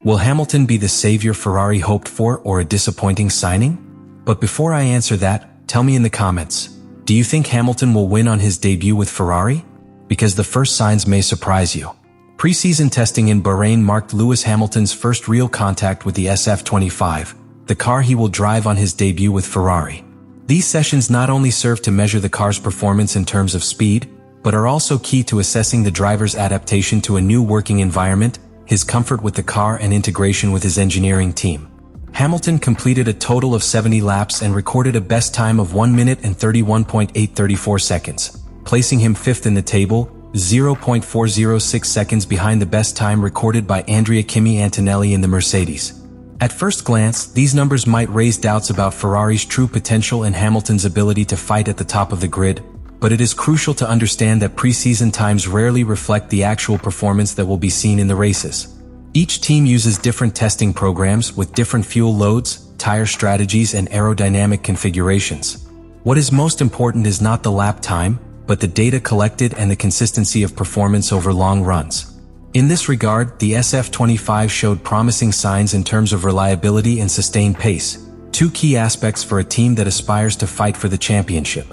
Will Hamilton be the savior Ferrari hoped for or a disappointing signing? But before I answer that, tell me in the comments, do you think Hamilton will win on his debut with Ferrari? Because the first signs may surprise you. Pre-season testing in Bahrain marked Lewis Hamilton's first real contact with the SF-25, the car he will drive on his debut with Ferrari. These sessions not only serve to measure the car's performance in terms of speed, but are also key to assessing the driver's adaptation to a new working environment, his comfort with the car and integration with his engineering team. Hamilton completed a total of 70 laps and recorded a best time of 1 minute and 31.834 seconds, placing him fifth in the table, 0.406 seconds behind the best time recorded by Andrea Kimi Antonelli in the Mercedes. At first glance, these numbers might raise doubts about Ferrari's true potential and Hamilton's ability to fight at the top of the grid, but it is crucial to understand that pre-season times rarely reflect the actual performance that will be seen in the races. Each team uses different testing programs with different fuel loads, tire strategies, and aerodynamic configurations. What is most important is not the lap time, but the data collected and the consistency of performance over long runs. In this regard, the SF-25 showed promising signs in terms of reliability and sustained pace, two key aspects for a team that aspires to fight for the championship.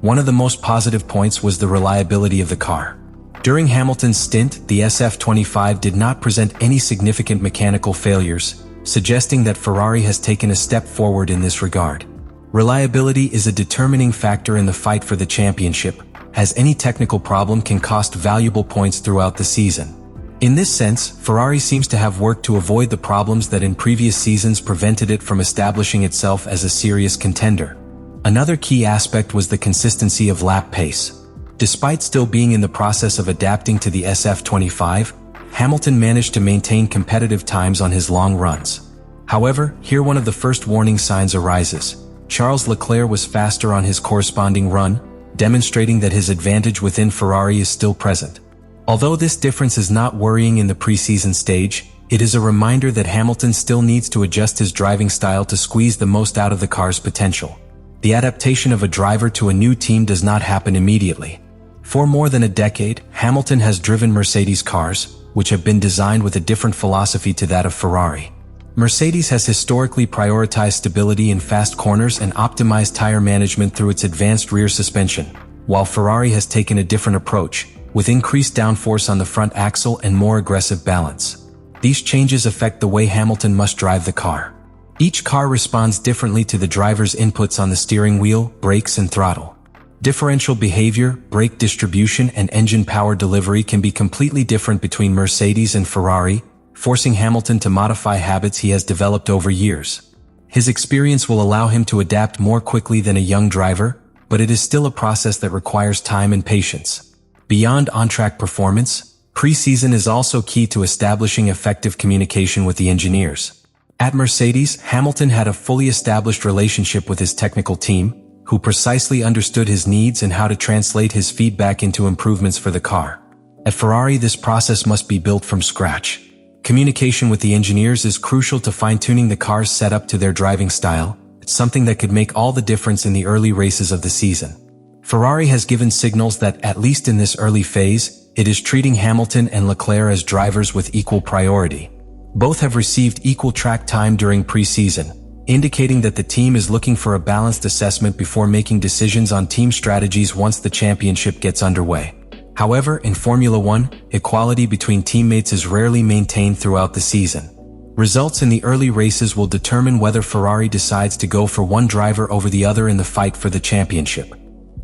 One of the most positive points was the reliability of the car. During Hamilton's stint, the SF-25 did not present any significant mechanical failures, suggesting that Ferrari has taken a step forward in this regard. Reliability is a determining factor in the fight for the championship, as any technical problem can cost valuable points throughout the season. In this sense, Ferrari seems to have worked to avoid the problems that in previous seasons prevented it from establishing itself as a serious contender. Another key aspect was the consistency of lap pace. Despite still being in the process of adapting to the SF-25, Hamilton managed to maintain competitive times on his long runs. However, here one of the first warning signs arises. Charles Leclerc was faster on his corresponding run, demonstrating that his advantage within Ferrari is still present. Although this difference is not worrying in the preseason stage, it is a reminder that Hamilton still needs to adjust his driving style to squeeze the most out of the car's potential. The adaptation of a driver to a new team does not happen immediately. For more than a decade, Hamilton has driven Mercedes cars, which have been designed with a different philosophy to that of Ferrari. Mercedes has historically prioritized stability in fast corners and optimized tire management through its advanced rear suspension, while Ferrari has taken a different approach, with increased downforce on the front axle and more aggressive balance. These changes affect the way Hamilton must drive the car. Each car responds differently to the driver's inputs on the steering wheel, brakes, and throttle. Differential behavior, brake distribution, and engine power delivery can be completely different between Mercedes and Ferrari, forcing Hamilton to modify habits he has developed over years. His experience will allow him to adapt more quickly than a young driver, but it is still a process that requires time and patience. Beyond on-track performance, pre-season is also key to establishing effective communication with the engineers. At Mercedes, Hamilton had a fully established relationship with his technical team, who precisely understood his needs and how to translate his feedback into improvements for the car. At Ferrari, this process must be built from scratch. Communication with the engineers is crucial to fine-tuning the car's setup to their driving style. It's something that could make all the difference in the early races of the season. Ferrari has given signals that, at least in this early phase, it is treating Hamilton and Leclerc as drivers with equal priority. Both have received equal track time during pre-season, indicating that the team is looking for a balanced assessment before making decisions on team strategies once the championship gets underway. However, in Formula One, equality between teammates is rarely maintained throughout the season. Results in the early races will determine whether Ferrari decides to go for one driver over the other in the fight for the championship.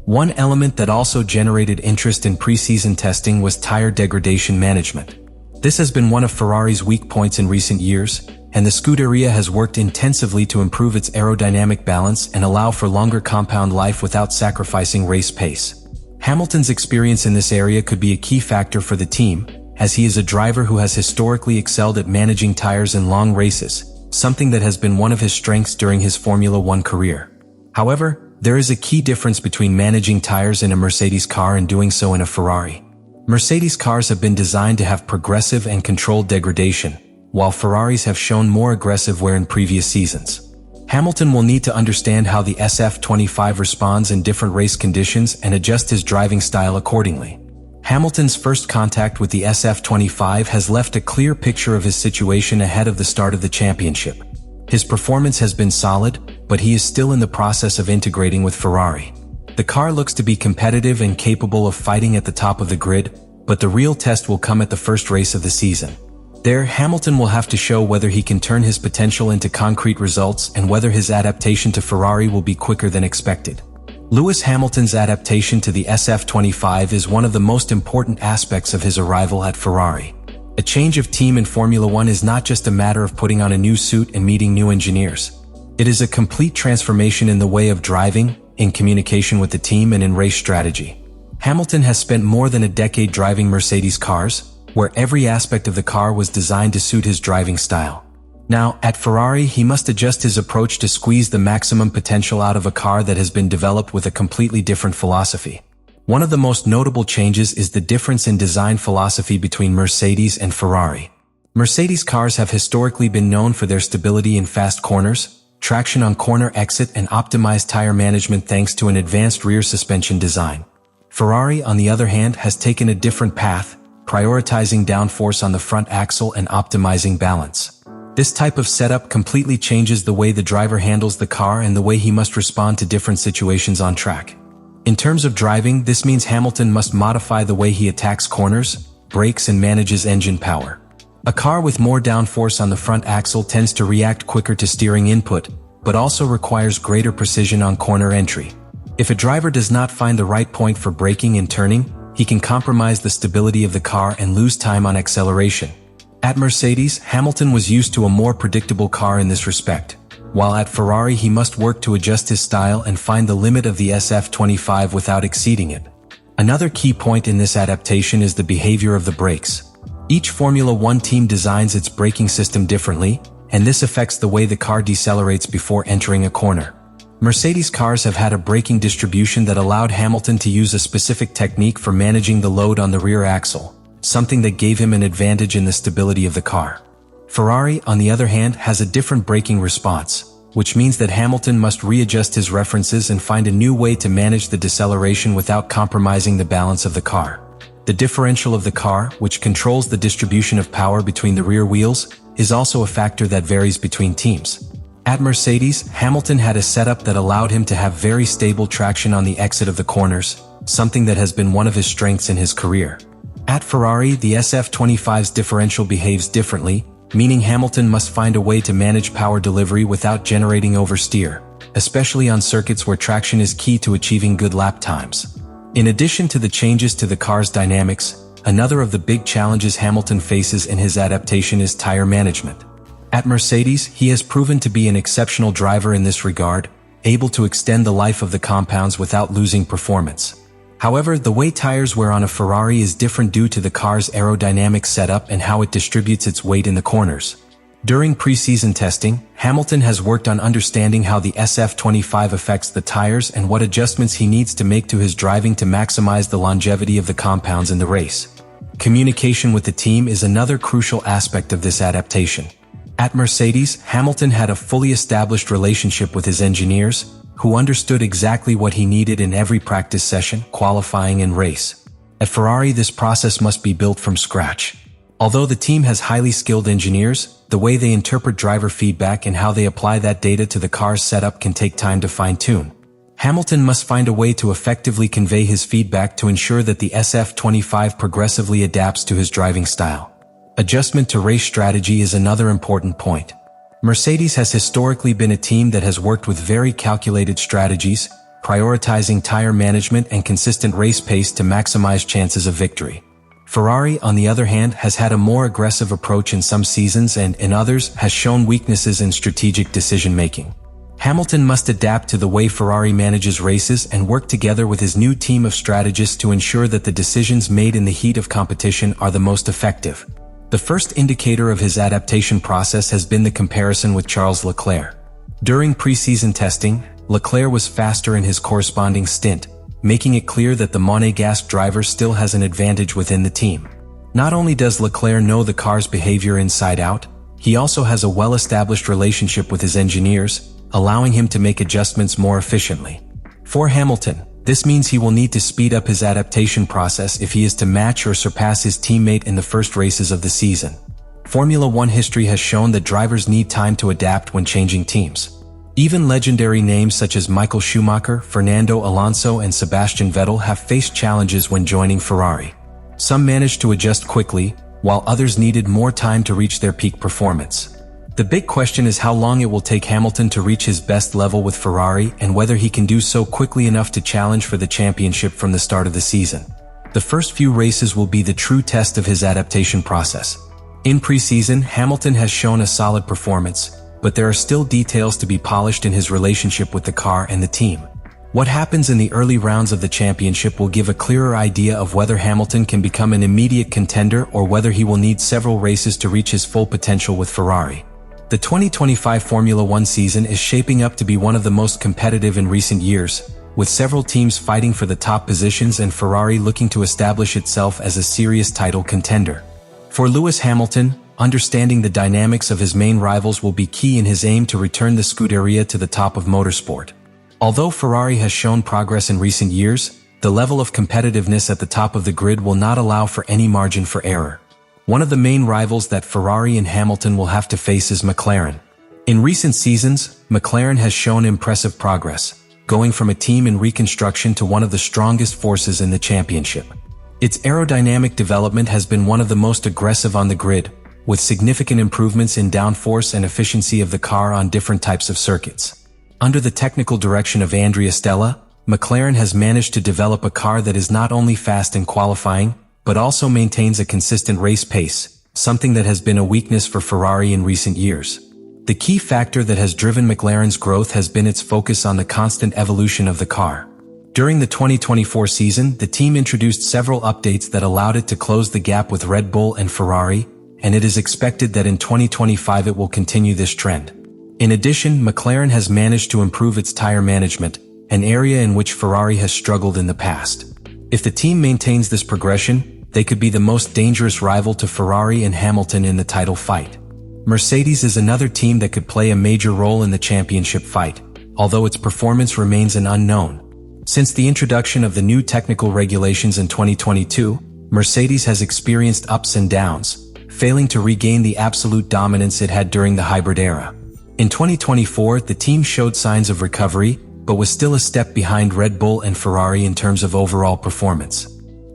One element that also generated interest in pre-season testing was tire degradation management. This has been one of Ferrari's weak points in recent years, and the Scuderia has worked intensively to improve its aerodynamic balance and allow for longer compound life without sacrificing race pace. Hamilton's experience in this area could be a key factor for the team, as he is a driver who has historically excelled at managing tires in long races, something that has been one of his strengths during his Formula One career. However, there is a key difference between managing tires in a Mercedes car and doing so in a Ferrari. Mercedes cars have been designed to have progressive and controlled degradation, while Ferraris have shown more aggressive wear in previous seasons. Hamilton will need to understand how the SF-25 responds in different race conditions and adjust his driving style accordingly. Hamilton's first contact with the SF-25 has left a clear picture of his situation ahead of the start of the championship. His performance has been solid, but he is still in the process of integrating with Ferrari. The car looks to be competitive and capable of fighting at the top of the grid, but the real test will come at the first race of the season. There, Hamilton will have to show whether he can turn his potential into concrete results and whether his adaptation to Ferrari will be quicker than expected. Lewis Hamilton's adaptation to the SF-25 is one of the most important aspects of his arrival at Ferrari. A change of team in Formula One is not just a matter of putting on a new suit and meeting new engineers. It is a complete transformation in the way of driving, in communication with the team, and in race strategy. Hamilton has spent more than a decade driving Mercedes cars, where every aspect of the car was designed to suit his driving style. Now, at Ferrari, he must adjust his approach to squeeze the maximum potential out of a car that has been developed with a completely different philosophy. One of the most notable changes is the difference in design philosophy between Mercedes and Ferrari. Mercedes cars have historically been known for their stability in fast corners, traction on corner exit, and optimized tire management thanks to an advanced rear suspension design. Ferrari, on the other hand, has taken a different path, prioritizing downforce on the front axle and optimizing balance. This type of setup completely changes the way the driver handles the car and the way he must respond to different situations on track. In terms of driving, this means Hamilton must modify the way he attacks corners, brakes, and manages engine power. A car with more downforce on the front axle tends to react quicker to steering input, but also requires greater precision on corner entry. If a driver does not find the right point for braking and turning, he can compromise the stability of the car and lose time on acceleration. At Mercedes, Hamilton was used to a more predictable car in this respect, while at Ferrari he must work to adjust his style and find the limit of the SF-25 without exceeding it. Another key point in this adaptation is the behavior of the brakes. Each Formula One team designs its braking system differently, and this affects the way the car decelerates before entering a corner. Mercedes cars have had a braking distribution that allowed Hamilton to use a specific technique for managing the load on the rear axle, something that gave him an advantage in the stability of the car. Ferrari, on the other hand, has a different braking response, which means that Hamilton must readjust his references and find a new way to manage the deceleration without compromising the balance of the car. The differential of the car, which controls the distribution of power between the rear wheels, is also a factor that varies between teams. At Mercedes, Hamilton had a setup that allowed him to have very stable traction on the exit of the corners, something that has been one of his strengths in his career. At Ferrari, the SF-25's differential behaves differently, meaning Hamilton must find a way to manage power delivery without generating oversteer, especially on circuits where traction is key to achieving good lap times. In addition to the changes to the car's dynamics, another of the big challenges Hamilton faces in his adaptation is tire management. At Mercedes, he has proven to be an exceptional driver in this regard, able to extend the life of the compounds without losing performance. However, the way tires wear on a Ferrari is different due to the car's aerodynamic setup and how it distributes its weight in the corners. During pre-season testing, Hamilton has worked on understanding how the SF-25 affects the tires and what adjustments he needs to make to his driving to maximize the longevity of the compounds in the race. Communication with the team is another crucial aspect of this adaptation. At Mercedes, Hamilton had a fully established relationship with his engineers, who understood exactly what he needed in every practice session, qualifying, and race. At Ferrari, this process must be built from scratch. Although the team has highly skilled engineers, the way they interpret driver feedback and how they apply that data to the car's setup can take time to fine-tune. Hamilton must find a way to effectively convey his feedback to ensure that the SF-25 progressively adapts to his driving style. Adjustment to race strategy is another important point. Mercedes has historically been a team that has worked with very calculated strategies, prioritizing tire management and consistent race pace to maximize chances of victory. Ferrari, on the other hand, has had a more aggressive approach in some seasons and, in others, has shown weaknesses in strategic decision-making. Hamilton must adapt to the way Ferrari manages races and work together with his new team of strategists to ensure that the decisions made in the heat of competition are the most effective. The first indicator of his adaptation process has been the comparison with Charles Leclerc. During pre-season testing, Leclerc was faster in his corresponding stint, making it clear that the Monégasque driver still has an advantage within the team. Not only does Leclerc know the car's behavior inside out, he also has a well-established relationship with his engineers, allowing him to make adjustments more efficiently. For Hamilton, This means he will need to speed up his adaptation process if he is to match or surpass his teammate in the first races of the season. Formula One history has shown that drivers need time to adapt when changing teams. Even legendary names such as Michael Schumacher, Fernando Alonso, and Sebastian Vettel have faced challenges when joining Ferrari. Some managed to adjust quickly, while others needed more time to reach their peak performance. The big question is how long it will take Hamilton to reach his best level with Ferrari and whether he can do so quickly enough to challenge for the championship from the start of the season. The first few races will be the true test of his adaptation process. In preseason, Hamilton has shown a solid performance, but there are still details to be polished in his relationship with the car and the team. What happens in the early rounds of the championship will give a clearer idea of whether Hamilton can become an immediate contender or whether he will need several races to reach his full potential with Ferrari. The 2025 Formula One season is shaping up to be one of the most competitive in recent years, with several teams fighting for the top positions and Ferrari looking to establish itself as a serious title contender. For Lewis Hamilton, understanding the dynamics of his main rivals will be key in his aim to return the Scuderia to the top of motorsport. Although Ferrari has shown progress in recent years, the level of competitiveness at the top of the grid will not allow for any margin for error. One of the main rivals that Ferrari and Hamilton will have to face is McLaren. In recent seasons, McLaren has shown impressive progress, going from a team in reconstruction to one of the strongest forces in the championship. Its aerodynamic development has been one of the most aggressive on the grid, with significant improvements in downforce and efficiency of the car on different types of circuits. Under the technical direction of Andrea Stella, McLaren has managed to develop a car that is not only fast in qualifying, but also maintains a consistent race pace, something that has been a weakness for Ferrari in recent years. The key factor that has driven McLaren's growth has been its focus on the constant evolution of the car. During the 2024 season, the team introduced several updates that allowed it to close the gap with Red Bull and Ferrari, and it is expected that in 2025 it will continue this trend. In addition, McLaren has managed to improve its tire management, an area in which Ferrari has struggled in the past. If the team maintains this progression, they could be the most dangerous rival to Ferrari and Hamilton in the title fight. Mercedes is another team that could play a major role in the championship fight, although its performance remains an unknown. Since the introduction of the new technical regulations in 2022, Mercedes has experienced ups and downs, failing to regain the absolute dominance it had during the hybrid era. In 2024, the team showed signs of recovery, but was still a step behind Red Bull and Ferrari in terms of overall performance.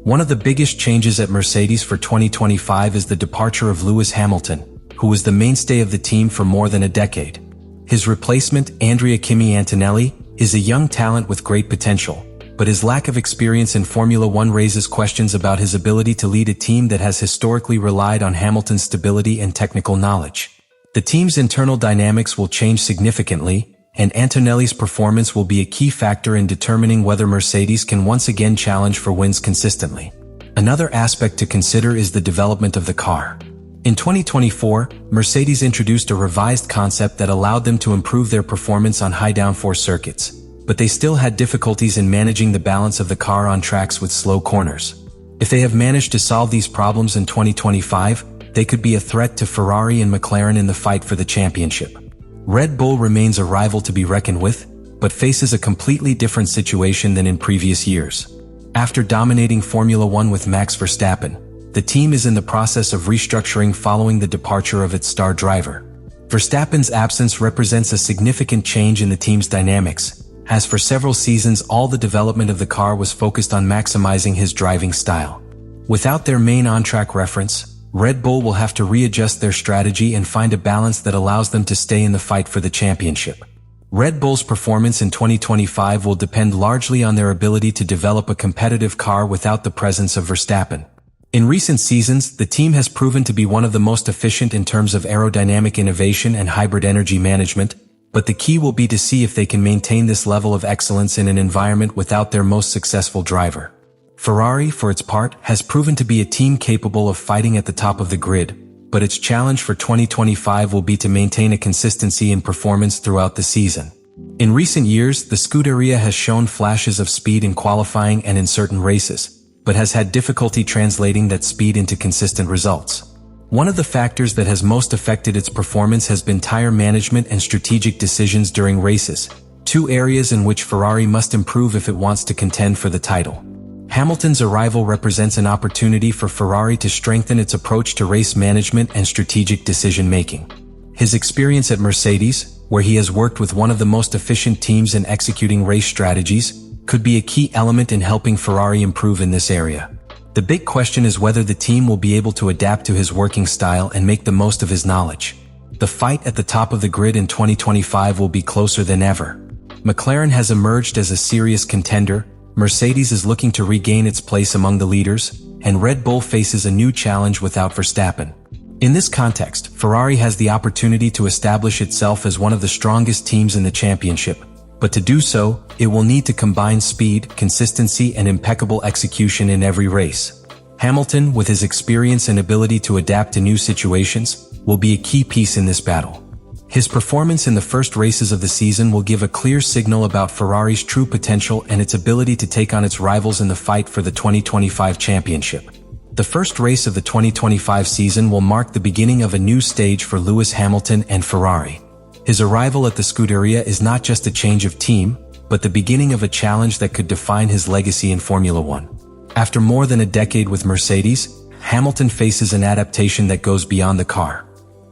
One of the biggest changes at Mercedes for 2025 is the departure of Lewis Hamilton, who was the mainstay of the team for more than a decade. His replacement, Andrea Kimi Antonelli, is a young talent with great potential, but his lack of experience in Formula One raises questions about his ability to lead a team that has historically relied on Hamilton's stability and technical knowledge. The team's internal dynamics will change significantly, and Antonelli's performance will be a key factor in determining whether Mercedes can once again challenge for wins consistently. Another aspect to consider is the development of the car. In 2024, Mercedes introduced a revised concept that allowed them to improve their performance on high downforce circuits, but they still had difficulties in managing the balance of the car on tracks with slow corners. If they have managed to solve these problems in 2025, they could be a threat to Ferrari and McLaren in the fight for the championship. Red Bull remains a rival to be reckoned with, but faces a completely different situation than in previous years. After dominating Formula One with Max Verstappen, the team is in the process of restructuring following the departure of its star driver. Verstappen's absence represents a significant change in the team's dynamics, as for several seasons all the development of the car was focused on maximizing his driving style. Without their main on-track reference, Red Bull will have to readjust their strategy and find a balance that allows them to stay in the fight for the championship. Red Bull's performance in 2025 will depend largely on their ability to develop a competitive car without the presence of Verstappen. In recent seasons, the team has proven to be one of the most efficient in terms of aerodynamic innovation and hybrid energy management, but the key will be to see if they can maintain this level of excellence in an environment without their most successful driver. Ferrari, for its part, has proven to be a team capable of fighting at the top of the grid, but its challenge for 2025 will be to maintain a consistency in performance throughout the season. In recent years, the Scuderia has shown flashes of speed in qualifying and in certain races, but has had difficulty translating that speed into consistent results. One of the factors that has most affected its performance has been tire management and strategic decisions during races. two areas in which Ferrari must improve if it wants to contend for the title. Hamilton's arrival represents an opportunity for Ferrari to strengthen its approach to race management and strategic decision-making. His experience at Mercedes, where he has worked with one of the most efficient teams in executing race strategies, could be a key element in helping Ferrari improve in this area. The big question is whether the team will be able to adapt to his working style and make the most of his knowledge. The fight at the top of the grid in 2025 will be closer than ever. McLaren has emerged as a serious contender, Mercedes is looking to regain its place among the leaders, and Red Bull faces a new challenge without Verstappen. In this context, Ferrari has the opportunity to establish itself as one of the strongest teams in the championship, but to do so, it will need to combine speed, consistency, and impeccable execution in every race. Hamilton, with his experience and ability to adapt to new situations, will be a key piece in this battle. His performance in the first races of the season will give a clear signal about Ferrari's true potential and its ability to take on its rivals in the fight for the 2025 championship. The first race of the 2025 season will mark the beginning of a new stage for Lewis Hamilton and Ferrari. His arrival at the Scuderia is not just a change of team, but the beginning of a challenge that could define his legacy in Formula One. After more than a decade with Mercedes, Hamilton faces an adaptation that goes beyond the car.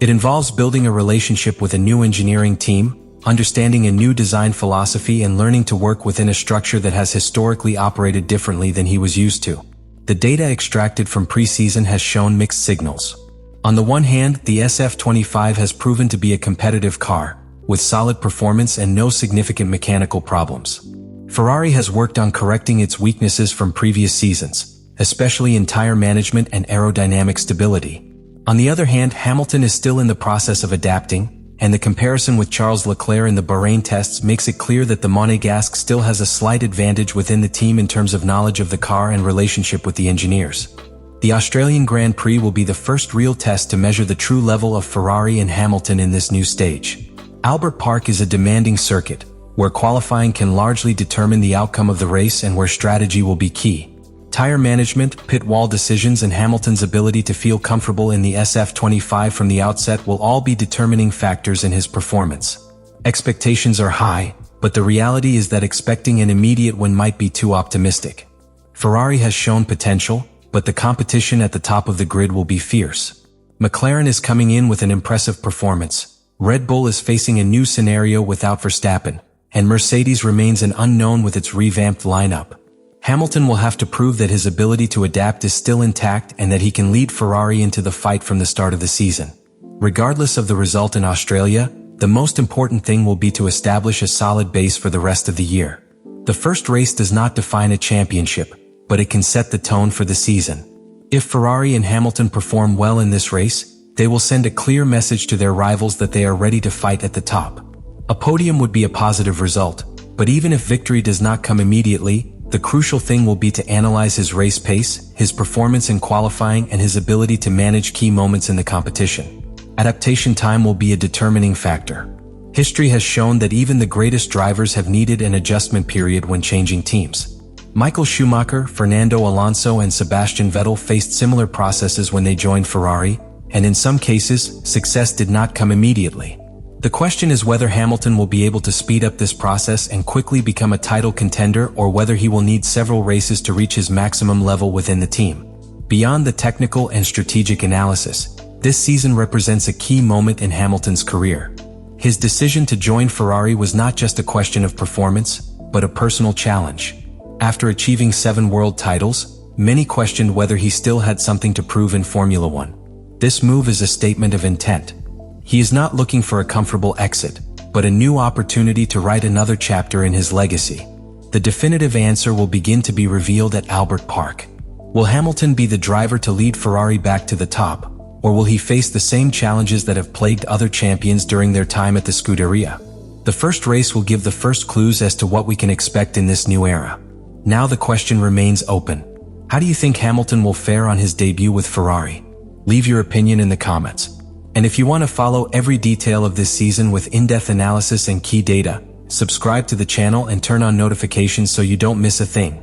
It involves building a relationship with a new engineering team, understanding a new design philosophy, and learning to work within a structure that has historically operated differently than he was used to. The data extracted from pre-season has shown mixed signals. On the one hand, the SF-25 has proven to be a competitive car, with solid performance and no significant mechanical problems. Ferrari has worked on correcting its weaknesses from previous seasons, especially in tire management and aerodynamic stability. On the other hand, Hamilton is still in the process of adapting, and the comparison with Charles Leclerc in the Bahrain tests makes it clear that the Monegasque still has a slight advantage within the team in terms of knowledge of the car and relationship with the engineers. The Australian Grand Prix will be the first real test to measure the true level of Ferrari and Hamilton in this new stage. Albert Park is a demanding circuit, where qualifying can largely determine the outcome of the race and where strategy will be key. Tire management, pit wall decisions, and Hamilton's ability to feel comfortable in the SF-25 from the outset will all be determining factors in his performance. Expectations are high, but the reality is that expecting an immediate win might be too optimistic. Ferrari has shown potential, but the competition at the top of the grid will be fierce. McLaren is coming in with an impressive performance. Red Bull is facing a new scenario without Verstappen, and Mercedes remains an unknown with its revamped lineup. Hamilton will have to prove that his ability to adapt is still intact and that he can lead Ferrari into the fight from the start of the season. Regardless of the result in Australia, the most important thing will be to establish a solid base for the rest of the year. The first race does not define a championship, but it can set the tone for the season. If Ferrari and Hamilton perform well in this race, they will send a clear message to their rivals that they are ready to fight at the top. A podium would be a positive result, but even if victory does not come immediately, the crucial thing will be to analyze his race pace, his performance in qualifying, and his ability to manage key moments in the competition. Adaptation time will be a determining factor. History has shown that even the greatest drivers have needed an adjustment period when changing teams. Michael Schumacher, Fernando Alonso, and Sebastian Vettel faced similar processes when they joined Ferrari, and in some cases, success did not come immediately. The question is whether Hamilton will be able to speed up this process and quickly become a title contender, or whether he will need several races to reach his maximum level within the team. Beyond the technical and strategic analysis, this season represents a key moment in Hamilton's career. His decision to join Ferrari was not just a question of performance, but a personal challenge. After achieving 7 world titles, many questioned whether he still had something to prove in Formula One. This move is a statement of intent. He is not looking for a comfortable exit, but a new opportunity to write another chapter in his legacy. The definitive answer will begin to be revealed at Albert Park. Will Hamilton be the driver to lead Ferrari back to the top, or will he face the same challenges that have plagued other champions during their time at the Scuderia? The first race will give the first clues as to what we can expect in this new era. Now the question remains open. How do you think Hamilton will fare on his debut with Ferrari? Leave your opinion in the comments. And if you want to follow every detail of this season with in-depth analysis and key data, subscribe to the channel and turn on notifications so you don't miss a thing.